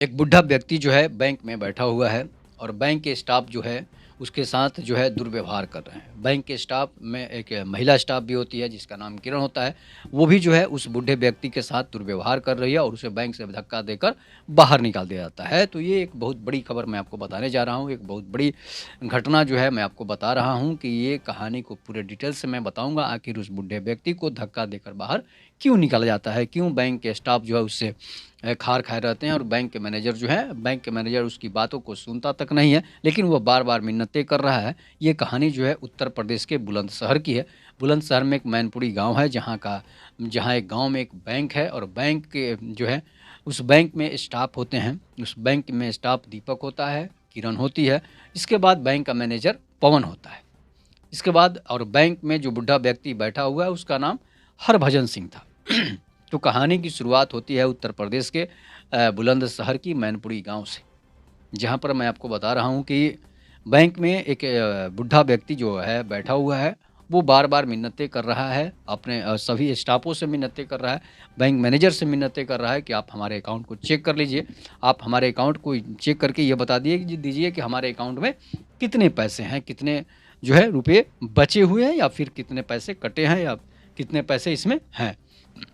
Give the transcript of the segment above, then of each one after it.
एक बूढ़ा व्यक्ति जो है बैंक में बैठा हुआ है और बैंक के स्टाफ जो है उसके साथ जो है दुर्व्यवहार कर रहे हैं। बैंक के स्टाफ में एक महिला स्टाफ भी होती है जिसका नाम किरण होता है। वो भी जो है उस बूढ़े व्यक्ति के साथ दुर्व्यवहार कर रही है और उसे बैंक से धक्का देकर बाहर निकाल दिया जाता है। तो ये एक बहुत बड़ी खबर मैं आपको बताने जा रहा हूँ। एक बहुत बड़ी घटना जो है मैं आपको बता रहा हूँ कि ये कहानी को पूरे डिटेल से मैं बताऊँगा। आखिर उस बूढ़े व्यक्ति को धक्का देकर बाहर क्यों निकाला जाता है? क्यों बैंक के स्टाफ जो है उससे खार खाए रहते हैं और बैंक के मैनेजर उसकी बातों को सुनता तक नहीं है, लेकिन वो बार-बार मिन्नतें कर रहा है। ये कहानी जो है उत्तर प्रदेश के बुलंदशहर की है। बुलंदशहर में एक मैनपुरी गाँव है जहाँ एक गाँव में एक बैंक है और बैंक के जो है उस बैंक में स्टाफ होते हैं। उस बैंक में स्टाफ दीपक होता है, किरण होती है, इसके बाद बैंक का मैनेजर पवन होता है। इसके बाद और बैंक में जो बूढ़ा व्यक्ति बैठा हुआ है उसका नाम हरभजन सिंह था। तो कहानी की शुरुआत होती है उत्तर प्रदेश के बुलंदशहर की मैनपुरी गाँव से, जहाँ पर मैं आपको बता रहा हूँ कि बैंक में एक बूढ़ा व्यक्ति जो है बैठा हुआ है, वो बार-बार मिन्नतें कर रहा है, अपने सभी स्टाफ़ों से मिन्नतें कर रहा है, बैंक मैनेजर से मिन्नतें कर रहा है कि आप हमारे अकाउंट को चेक कर लीजिए। आप हमारे अकाउंट को चेक करके ये बता दीजिए कि हमारे अकाउंट में कितने पैसे हैं, कितने जो है रुपए बचे हुए हैं या फिर कितने पैसे कटे हैं या कितने पैसे इसमें हैं।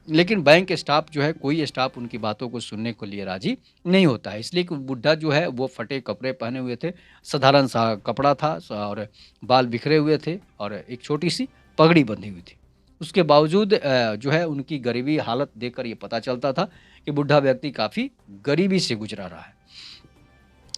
लेकिन बैंक स्टाफ जो है कोई स्टाफ उनकी बातों को सुनने को लिए राज़ी नहीं होता है। इसलिए कि बुड्ढा जो है वो फटे कपड़े पहने हुए थे, साधारण सा कपड़ा था और बाल बिखरे हुए थे और एक छोटी-सी पगड़ी बंधी हुई थी। उसके बावजूद जो है उनकी गरीबी हालत देखकर ये पता चलता था कि बुड्ढा व्यक्ति काफ़ी गरीबी से गुज़रा रहा है।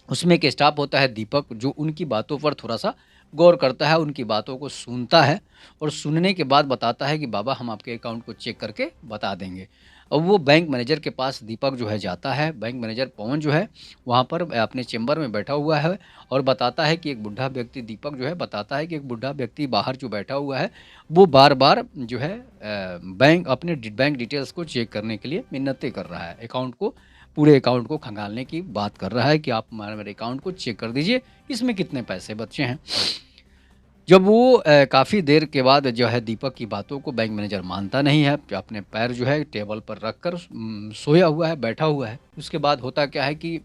उसमें एक स्टाफ होता है दीपक जो उनकी बातों पर थोड़ा-सा गौर करता है, उनकी बातों को सुनता है और सुनने के बाद बताता है कि बाबा हम आपके अकाउंट को चेक करके बता देंगे। अब वो बैंक मैनेजर के पास दीपक जो है जाता है, बैंक मैनेजर पवन जो है वहाँ पर अपने चेंबर में बैठा हुआ है और बताता है कि एक बूढ़ा व्यक्ति दीपक जो है बताता है कि एक बूढ़ा व्यक्ति बाहर जो बैठा हुआ है, वो बार-बार जो है बैंक डिटेल्स को चेक करने के लिए मिन्नतें कर रहा है। पूरे अकाउंट को खंगालने की बात कर रहा है कि आप हमारे मेरे अकाउंट को चेक कर दीजिए, इसमें कितने पैसे बचे हैं। जब वो काफ़ी देर के बाद जो है दीपक की बातों को बैंक मैनेजर मानता नहीं है, अपने पैर जो है टेबल पर रख कर सोया हुआ है, बैठा हुआ है। उसके बाद होता क्या है कि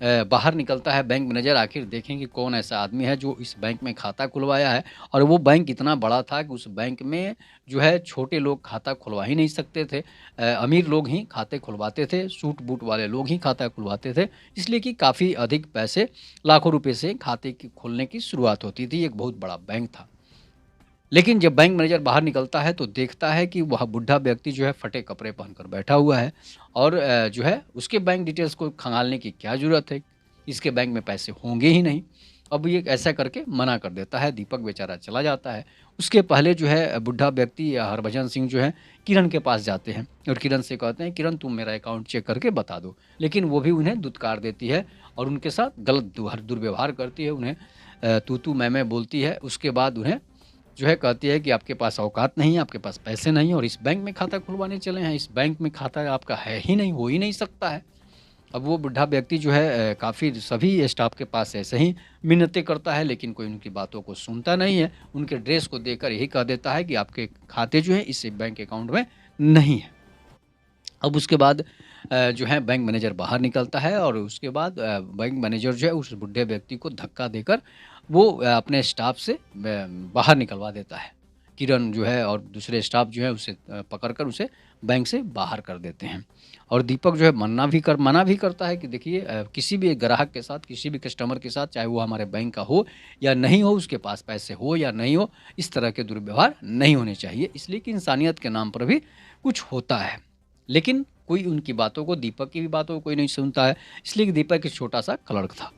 बाहर निकलता है बैंक मैनेजर आखिर देखें कि कौन ऐसा आदमी है जो इस बैंक में खाता खुलवाया है और वो बैंक इतना बड़ा था कि उस बैंक में जो है छोटे लोग खाता खुलवा ही नहीं सकते थे। अमीर लोग ही खाते खुलवाते थे, सूट-बूट वाले लोग ही खाता खुलवाते थे। इसलिए कि काफ़ी अधिक पैसे लाखों रुपए से खाते की खोलने की शुरुआत होती थी, एक बहुत बड़ा बैंक था। लेकिन जब बैंक मैनेजर बाहर निकलता है तो देखता है कि वह बूढ़ा व्यक्ति जो है फटे कपड़े पहनकर बैठा हुआ है और जो है उसके बैंक डिटेल्स को खंगालने की क्या ज़रूरत है? इसके बैंक में पैसे होंगे ही नहीं। अब ये ऐसा करके मना कर देता है, दीपक बेचारा चला जाता है। उसके पहले जो है बूढ़ा व्यक्ति हरभजन सिंह जो है किरण के पास जाते हैं और किरण से कहते हैं, "किरण तुम मेरा अकाउंट चेक करके बता दो।" लेकिन वो भी उन्हें दुत्कार देती है और उनके साथ गलत दुर्व्यवहार करती है, उन्हें तू-तू, मैं-मैं बोलती है। उसके बाद उन्हें जो है कहती है कि आपके पास औकात नहीं है, आपके पास पैसे नहीं है और इस बैंक में खाता खुलवाने चले हैं, इस बैंक में खाता आपका है ही नहीं, हो ही नहीं सकता है। अब वो बुढ़ा व्यक्ति जो है काफ़ी सभी स्टाफ के पास ऐसे ही मिन्नतें करता है लेकिन कोई उनकी बातों को सुनता नहीं है। उनके ड्रेस को देखकर यही कह देता है कि आपके खाते जो है इस बैंक अकाउंट में नहीं है। अब उसके बाद जो है बैंक मैनेजर बाहर निकलता है और उसके बाद बैंक मैनेजर जो है उस बुढ़े व्यक्ति को धक्का देकर वो अपने स्टाफ से बाहर निकलवा देता है। किरण जो है और दूसरे स्टाफ जो है उसे पकड़कर उसे बैंक से बाहर कर देते हैं। और दीपक जो है मना भी करता है कि देखिए किसी भी ग्राहक के साथ, किसी भी कस्टमर के साथ चाहे वो हमारे बैंक का हो या नहीं हो, उसके पास पैसे हो या नहीं हो, इस तरह के दुर्व्यवहार नहीं होने चाहिए। इसलिए कि इंसानियत के नाम पर भी कुछ होता है। लेकिन कोई उनकी बातों को दीपक की भी बातों को कोई नहीं सुनता है, इसलिए कि दीपक एक छोटा-सा क्लर्क था।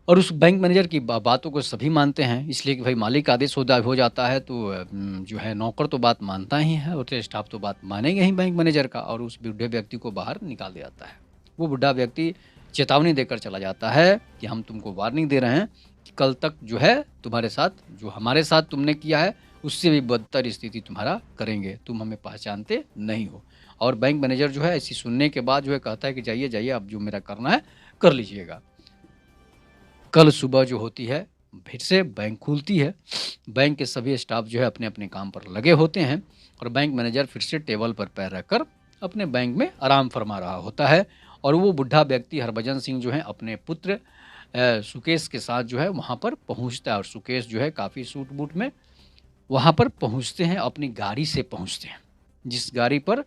और उस बैंक मैनेजर की बातों को सभी मानते हैं, इसलिए कि भाई मालिक आदेश हो जाता है तो जो है नौकर तो बात मानता ही है और स्टाफ तो बात मानेंगे ही बैंक मैनेजर का और उस बूढ़े व्यक्ति को बाहर निकाल दिया जाता है। वो बूढ़ा व्यक्ति चेतावनी देकर चला जाता है कि हम तुमको वार्निंग दे रहे हैं कि कल तक जो है तुम्हारे साथ जो हमारे साथ तुमने किया है, उससे भी बदतर स्थिति तुम्हारा करेंगे, तुम हमें पहचानते नहीं हो। और बैंक मैनेजर जो है ऐसी सुनने के बाद जो है कहता है कि जाइए, जाइए अब जो मेरा करना है कर लीजिएगा। कल सुबह जो होती है, फिर से बैंक खुलती है। बैंक के सभी स्टाफ जो है अपने-अपने काम पर लगे होते हैं और बैंक मैनेजर फिर से टेबल पर पैर रखकर अपने बैंक में आराम फरमा रहा होता है और वो बुढ़ा व्यक्ति हरभजन सिंह जो है अपने पुत्र सुकेश के साथ जो है वहाँ पर पहुँचता है और सुकेश जो है काफ़ी सूट-बूट में वहाँ पर पहुँचते हैं, अपनी गाड़ी से पहुँचते हैं, जिस गाड़ी पर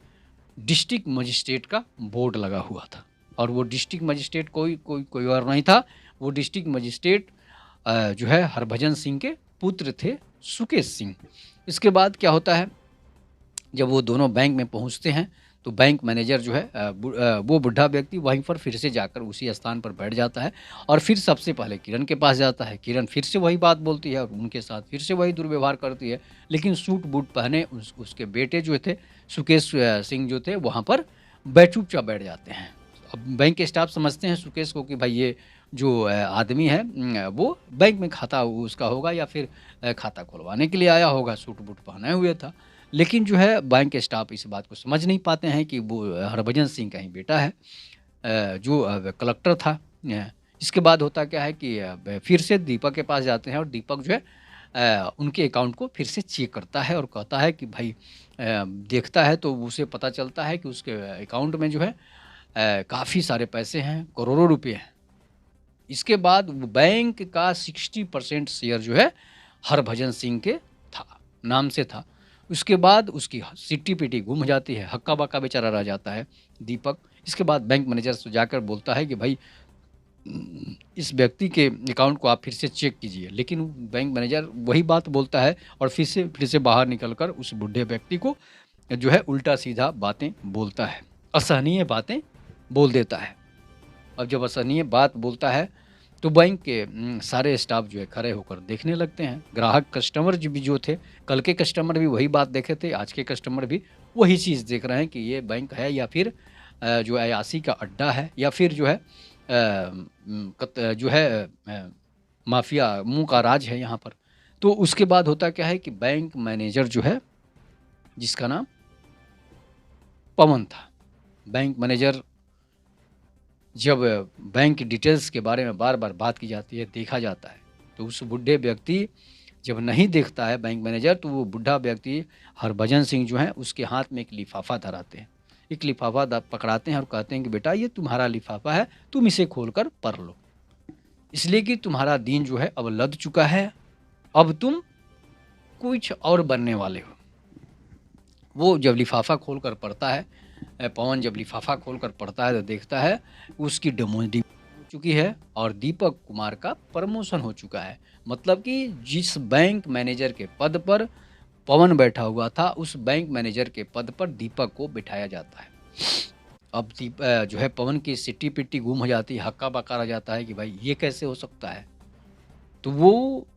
डिस्ट्रिक्ट मजिस्ट्रेट का बोर्ड लगा हुआ था और वो डिस्ट्रिक्ट मजिस्ट्रेट कोई और नहीं था, वो डिस्ट्रिक्ट मजिस्ट्रेट जो है हरभजन सिंह के पुत्र थे सुकेश सिंह। इसके बाद क्या होता है, जब वो दोनों बैंक में पहुँचते हैं, तो बैंक मैनेजर जो है वो बुढ़ा व्यक्ति वहीं पर फिर से जाकर उसी स्थान पर बैठ जाता है और फिर सबसे पहले किरण के पास जाता है। किरण फिर से वही बात बोलती है और उनके साथ फिर से वही दुर्व्यवहार करती है, लेकिन सूट-बूट पहने उसके बेटे जो थे सुकेश सिंह जो थे वहाँ पर चुपचाप बैठ जाते हैं। अब बैंक के स्टाफ समझते हैं सुकेश को कि भाई ये जो आदमी है वो बैंक में खाता उसका होगा या फिर खाता खुलवाने के लिए आया होगा, सूट-बूट पहने हुए था। लेकिन जो है बैंक के स्टाफ इस बात को समझ नहीं पाते हैं कि वो हरभजन सिंह का ही बेटा है, जो कलेक्टर था। इसके बाद होता क्या है कि फिर से दीपक के पास जाते हैं और दीपक जो है उनके अकाउंट को फिर से चेक करता है और कहता है कि भाई देखता है तो उसे पता चलता है कि उसके अकाउंट में जो है काफ़ी सारे पैसे हैं, करोड़ों रुपए हैं। इसके बाद वो बैंक का 60% शेयर जो है हरभजन सिंह के था नाम से था। उसके बाद उसकी सिट्टी-पिट्टी गुम हो जाती है, हक्का-बक्का बेचारा रह जाता है दीपक। इसके बाद बैंक मैनेजर से जाकर बोलता है कि भाई इस व्यक्ति के अकाउंट को आप फिर से चेक कीजिए। लेकिन बैंक मैनेजर वही बात बोलता है और फिर से बाहर निकलकर उस बूढ़े व्यक्ति को जो है उल्टा-सीधा बातें बोलता है, असहनीय बातें बोल देता है। अब जब असहनीय बात बोलता है तो बैंक के सारे स्टाफ जो है खड़े होकर देखने लगते हैं। ग्राहक कस्टमर भी जो थे, कल के कस्टमर भी वही बात देखे थे, आज के कस्टमर भी वही चीज़ देख रहे हैं कि ये बैंक है या फिर जो अय्याशी का अड्डा है या फिर जो है जो है माफिया मुँह का राज है यहाँ पर। तो उसके बाद होता क्या है कि बैंक मैनेजर जो है जिसका नाम पवन था, बैंक मैनेजर जब बैंक डिटेल्स के बारे में बार-बार बात की जाती है, देखा जाता है, तो उस बुढ़े व्यक्ति जब नहीं देखता है बैंक मैनेजर, तो वो बुढ़ा व्यक्ति हरभजन सिंह जो हैं, उसके हाथ में एक लिफ़ाफ़ा धराते हैं। एक लिफ़ाफ़ा द पकड़ाते हैं और कहते हैं कि बेटा ये तुम्हारा लिफ़ाफ़ा है, तुम इसे खोलकर पढ़ लो। इसलिए कि तुम्हारा दिन जो है अब लद चुका है, अब तुम कुछ और बनने वाले हो। वो जब लिफ़ाफ़ा खोलकर पढ़ता है पवन जब लिफ़ाफ़ा खोलकर पढ़ता है तो देखता है उसकी डिमोशन हो चुकी है और दीपक कुमार का प्रमोशन हो चुका है। मतलब कि जिस बैंक मैनेजर के पद पर पवन बैठा हुआ था, उस बैंक मैनेजर के पद पर दीपक को बिठाया जाता है। अब जो है पवन की सिट्टी-पिट्टी गुम हो जाती है, हक्का-बक्का रह जाता है कि भाई ये कैसे हो सकता है? तो वो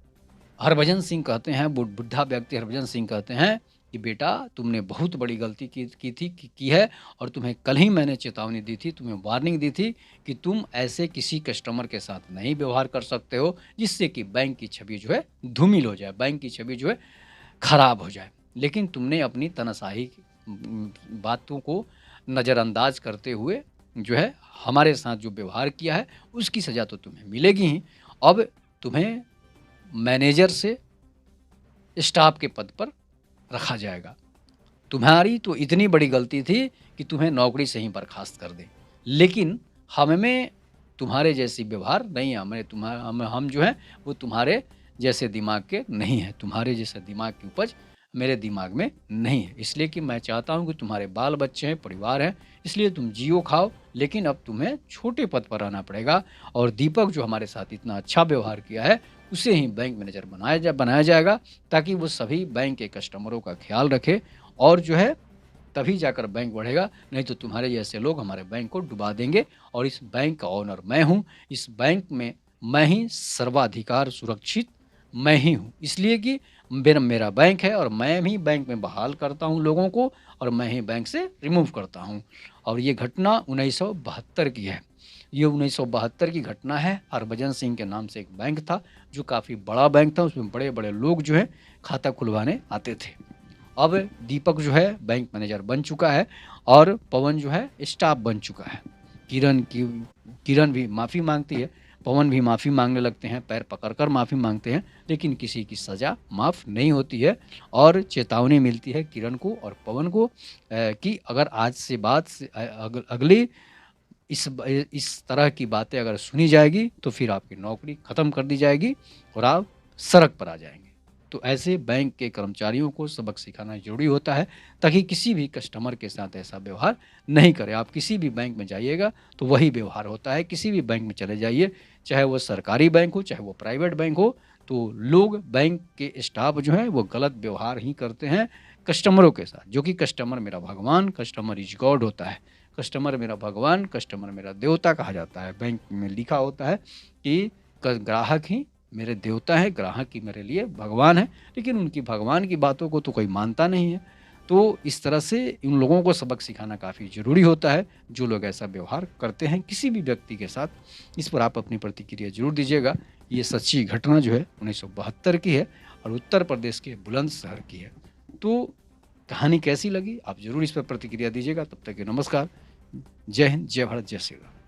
हरभजन सिंह कहते हैं, बुढ़ा व्यक्ति हरभजन सिंह कहते हैं कि बेटा तुमने बहुत बड़ी गलती की है और तुम्हें कल ही मैंने चेतावनी दी थी, तुम्हें वार्निंग दी थी कि तुम ऐसे किसी कस्टमर के साथ नहीं व्यवहार कर सकते हो, जिससे कि बैंक की छवि जो है धूमिल हो जाए, बैंक की छवि जो है खराब हो जाए। लेकिन तुमने अपनी तनाशाही बातों को नज़रअंदाज करते हुए जो है हमारे साथ जो व्यवहार किया है, उसकी सज़ा तो तुम्हें मिलेगी ही। अब तुम्हें मैनेजर से स्टाफ के पद पर रखा जाएगा। तुम्हारी तो इतनी बड़ी गलती थी कि तुम्हें नौकरी से ही बर्खास्त कर दें। लेकिन हमें तुम्हारे जैसी व्यवहार नहीं है, हम जो हैं वो तुम्हारे जैसे दिमाग के नहीं हैं। तुम्हारे जैसे दिमाग की उपज मेरे दिमाग में नहीं है। इसलिए कि मैं चाहता हूँ कि तुम्हारे बाल-बच्चे हैं, परिवार है, इसलिए तुम जियो खाओ, लेकिन अब तुम्हें छोटे पद पर रहना पड़ेगा और दीपक जो हमारे साथ इतना अच्छा व्यवहार किया है, उसे ही बैंक मैनेजर बनाया जाएगा ताकि वो सभी बैंक के कस्टमरों का ख़्याल रखे और जो है तभी जाकर बैंक बढ़ेगा, नहीं तो तुम्हारे जैसे लोग हमारे बैंक को डुबा देंगे और इस बैंक का ओनर मैं हूँ। इस बैंक में मैं ही सर्वाधिकार सुरक्षित मैं ही हूँ। इसलिए कि मेरा बैंक है और मैं ही बैंक में बहाल करता हूँ लोगों को और मैं ही बैंक से रिमूव करता हूँ। और ये घटना 1972 की है। ये 1972 की घटना है। हरभजन सिंह के नाम से एक बैंक था, जो काफ़ी बड़ा बैंक था, उसमें बड़े-बड़े लोग जो हैं खाता खुलवाने आते थे। अब दीपक जो है बैंक मैनेजर बन चुका है और पवन जो है स्टाफ बन चुका है। किरण भी माफ़ी माँगती है, पवन भी माफ़ी माँगने लगते हैं, पैर पकड़कर माफ़ी माँगते हैं, लेकिन किसी की सज़ा माफ़ नहीं होती है और चेतावनी मिलती है किरण को और पवन को कि अगर आज से अगली इस तरह की बातें अगर सुनी जाएगी तो फिर आपकी नौकरी ख़त्म कर दी जाएगी और आप सड़क पर आ जाएँगे। तो ऐसे बैंक के कर्मचारियों को सबक सिखाना ज़रूरी होता है, ताकि किसी भी कस्टमर के साथ ऐसा व्यवहार नहीं करें। आप किसी भी बैंक में जाइएगा तो वही व्यवहार होता है, किसी भी बैंक में चले जाइए, चाहे वो सरकारी बैंक हो, चाहे वो प्राइवेट बैंक हो, तो लोग बैंक के स्टाफ जो हैं वो गलत व्यवहार ही करते हैं कस्टमरों के साथ, जो कि कस्टमर मेरा भगवान, कस्टमर इज़ गॉड होता है। कस्टमर मेरा भगवान, कस्टमर मेरा देवता कहा जाता है। बैंक में लिखा होता है कि ग्राहक ही मेरे देवता हैं, ग्राहक ही मेरे लिए भगवान है, लेकिन उनकी भगवान की बातों को तो कोई मानता नहीं है। तो इस तरह से उन लोगों को सबक सिखाना काफ़ी ज़रूरी होता है, जो लोग ऐसा व्यवहार करते हैं किसी भी व्यक्ति के साथ। इस पर आप अपनी प्रतिक्रिया ज़रूर दीजिएगा। ये सच्ची घटना जो है 1972 की है और उत्तर प्रदेश के बुलंदशहर की है। तो कहानी कैसी लगी? आप ज़रूर इस पर प्रतिक्रिया दीजिएगा। तब तक के नमस्कार। जय हिंद, जय भारत, जय श्री राम।